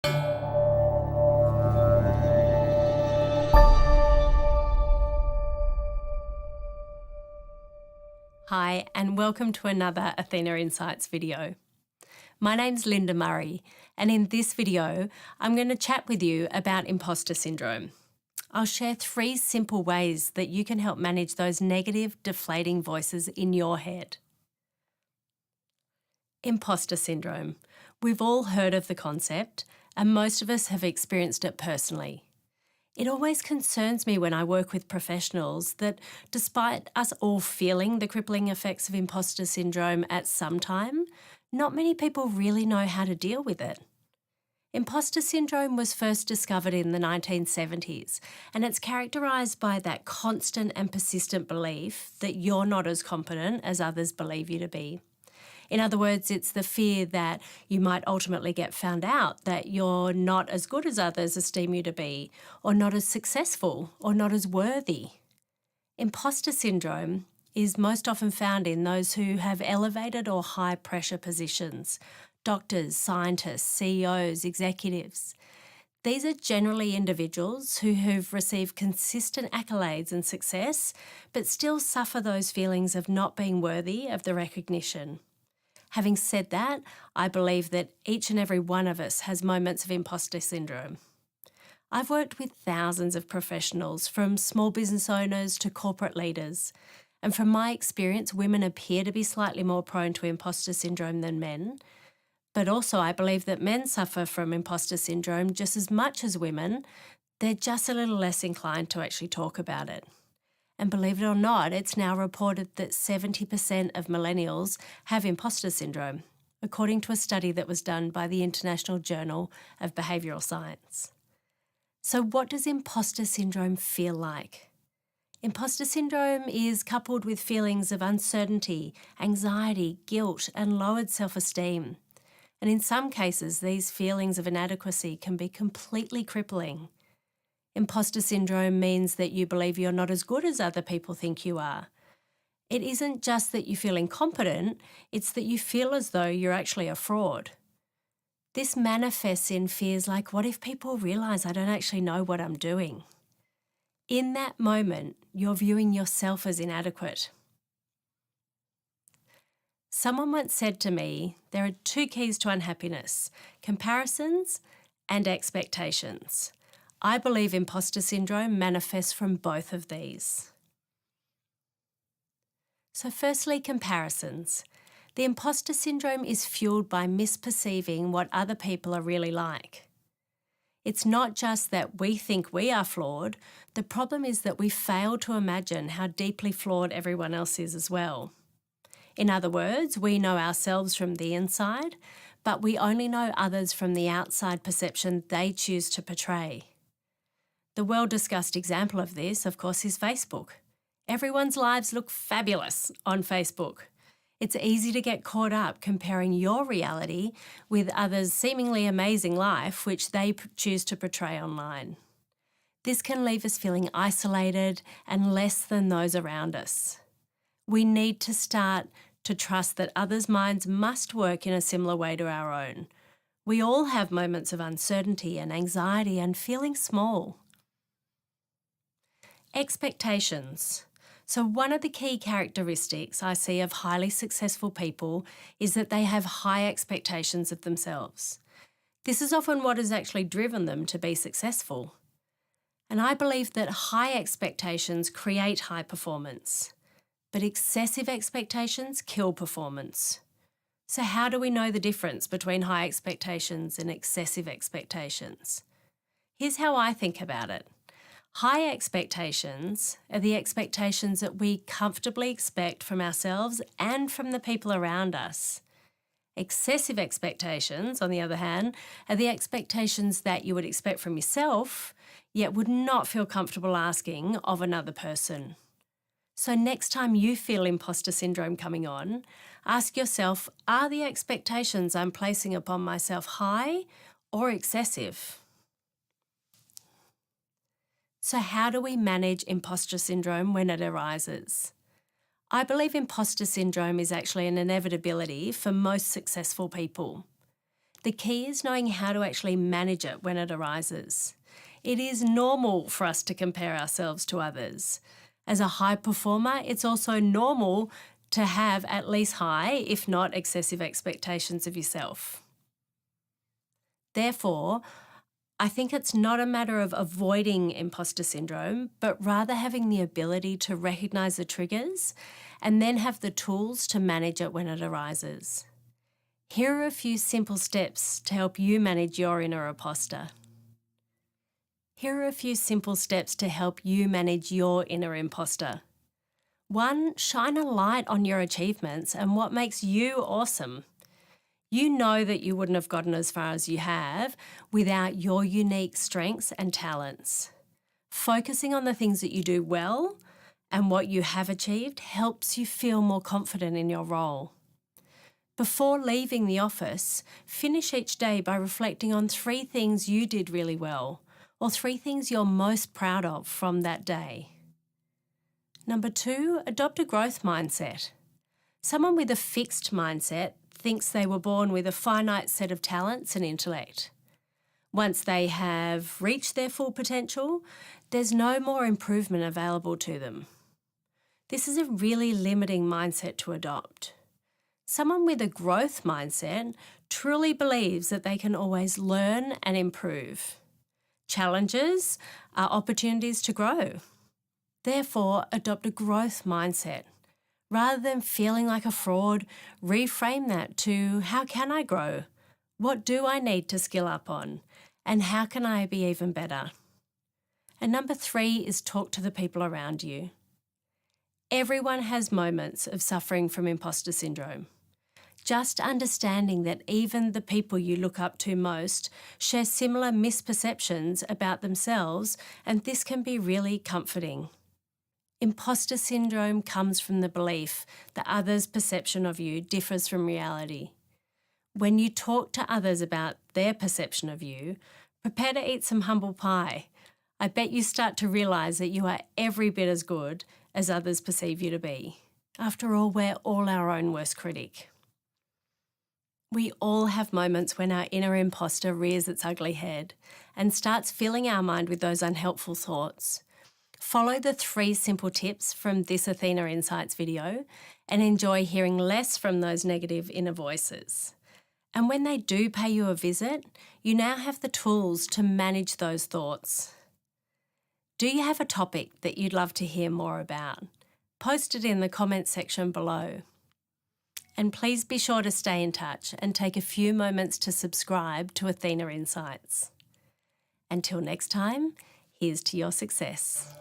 Hi, and welcome to another Athena Insights video. My name's Linda Murray, and in this video, I'm going to chat with you about imposter syndrome. I'll share 3 simple ways that you can help manage those negative, deflating voices in your head. Imposter syndrome. We've all heard of the concept, and most of us have experienced it personally. It always concerns me when I work with professionals that despite us all feeling the crippling effects of imposter syndrome at some time, not many people really know how to deal with it. Imposter syndrome was first discovered in the 1970s, and it's characterised by that constant and persistent belief that you're not as competent as others believe you to be. In other words, it's the fear that you might ultimately get found out, that you're not as good as others esteem you to be, or not as successful, or not as worthy. Imposter syndrome is most often found in those who have elevated or high pressure positions: doctors, scientists, CEOs, executives. These are generally individuals who have received consistent accolades and success, but still suffer those feelings of not being worthy of the recognition. Having said that, I believe that each and every one of us has moments of imposter syndrome. I've worked with thousands of professionals, from small business owners to corporate leaders, and from my experience, women appear to be slightly more prone to imposter syndrome than men. But also I believe that men suffer from imposter syndrome just as much as women. They're just a little less inclined to actually talk about it. And believe it or not, it's now reported that 70% of millennials have imposter syndrome, according to a study that was done by the International Journal of Behavioural Science. So what does imposter syndrome feel like? Imposter syndrome is coupled with feelings of uncertainty, anxiety, guilt, and lowered self-esteem. And in some cases, these feelings of inadequacy can be completely crippling. Imposter syndrome means that you believe you're not as good as other people think you are. It isn't just that you feel incompetent, it's that you feel as though you're actually a fraud. This manifests in fears like, what if people realise I don't actually know what I'm doing? In that moment, you're viewing yourself as inadequate. Someone once said to me, there are 2 keys to unhappiness: comparisons and expectations. I believe imposter syndrome manifests from both of these. So firstly, comparisons. The imposter syndrome is fueled by misperceiving what other people are really like. It's not just that we think we are flawed, the problem is that we fail to imagine how deeply flawed everyone else is as well. In other words, we know ourselves from the inside, but we only know others from the outside perception they choose to portray. The well-discussed example of this, of course, is Facebook. Everyone's lives look fabulous on Facebook. It's easy to get caught up comparing your reality with others' seemingly amazing life, which they choose to portray online. This can leave us feeling isolated and less than those around us. We need to start to trust that others' minds must work in a similar way to our own. We all have moments of uncertainty and anxiety and feeling small. Expectations. So one of the key characteristics I see of highly successful people is that they have high expectations of themselves. This is often what has actually driven them to be successful. And I believe that high expectations create high performance, but excessive expectations kill performance. So how do we know the difference between high expectations and excessive expectations? Here's how I think about it. High expectations are the expectations that we comfortably expect from ourselves and from the people around us. Excessive expectations, on the other hand, are the expectations that you would expect from yourself, yet would not feel comfortable asking of another person. So next time you feel imposter syndrome coming on, ask yourself, are the expectations I'm placing upon myself high or excessive? So how do we manage imposter syndrome when it arises? I believe imposter syndrome is actually an inevitability for most successful people. The key is knowing how to actually manage it when it arises. It is normal for us to compare ourselves to others. As a high performer, it's also normal to have at least high, if not excessive, expectations of yourself. Therefore, I think it's not a matter of avoiding imposter syndrome, but rather having the ability to recognise the triggers and then have the tools to manage it when it arises. Here are a few simple steps to help you manage your inner imposter. Here are a few simple steps to help you manage your inner imposter. 1, shine a light on your achievements and what makes you awesome. You know that you wouldn't have gotten as far as you have without your unique strengths and talents. Focusing on the things that you do well and what you have achieved helps you feel more confident in your role. Before leaving the office, finish each day by reflecting on 3 things you did really well, or 3 things you're most proud of from that day. Number 2, adopt a growth mindset. Someone with a fixed mindset thinks they were born with a finite set of talents and intellect. Once they have reached their full potential, there's no more improvement available to them. This is a really limiting mindset to adopt. Someone with a growth mindset truly believes that they can always learn and improve. Challenges are opportunities to grow. Therefore, adopt a growth mindset. Rather than feeling like a fraud, reframe that to how can I grow? What do I need to skill up on? And how can I be even better? And number 3 is talk to the people around you. Everyone has moments of suffering from imposter syndrome. Just understanding that even the people you look up to most share similar misperceptions about themselves, and this can be really comforting. Imposter syndrome comes from the belief that others' perception of you differs from reality. When you talk to others about their perception of you, prepare to eat some humble pie. I bet you start to realise that you are every bit as good as others perceive you to be. After all, we're all our own worst critic. We all have moments when our inner imposter rears its ugly head and starts filling our mind with those unhelpful thoughts. Follow the 3 simple tips from this Athena Insights video and enjoy hearing less from those negative inner voices. And when they do pay you a visit, you now have the tools to manage those thoughts. Do you have a topic that you'd love to hear more about? Post it in the comments section below. And please be sure to stay in touch and take a few moments to subscribe to Athena Insights. Until next time, here's to your success.